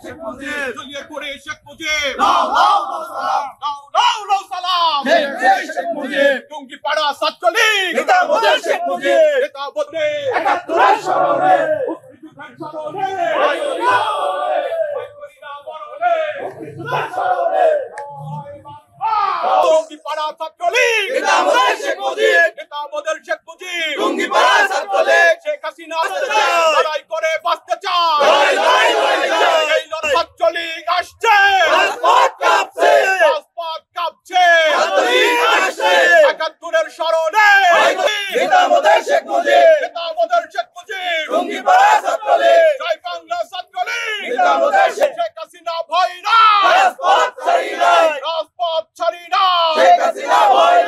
শেখ মুজিব জলিয়ে করে শেখ মুজিব লাও লাও লাও সালাম লাও লাও লাও সালাম শেখ মুজিব টুঙ্গি পাড়া ছাত্রলীগ নেতা বদল শেখ মুজিব নেতা বদলে ৭১ শরণে মুক্তিযুদ্ধের স্মরণে জয় করিয়া করি না মরণে মুক্তিযুদ্ধের শরণে টুঙ্গি পাড়া ছাত্রলীগ নেতা বদল শেখ মুজিব নেতা বদল শেখ মুজিব টুঙ্গি পাড়া ছাত্রলীগ শেখ হাসিনা চাই। লড়াই করে বাঁচতে চায় লড়াই, লড়াই, লড়াই চাই। এই লড়াই ছাত্রলীগ আসছে রাজপথ কাঁপছে রাজপথ কাঁপছে ছাত্রলীগ আসছে ৭১-এর স্মরণে নেতা বদল শেখ মুজিব নেতা বদল শেখ মুজিব টুঙ্গি পাড়া ছাত্রলীগ জয় বাংলা ছাত্রলীগ নেতা বদল শেখ শেখ হাসিনা ভয় না রাজপথ ছাড়ি নাই রাজপথ ছাড়ি না শেখ হাসিনা ভয়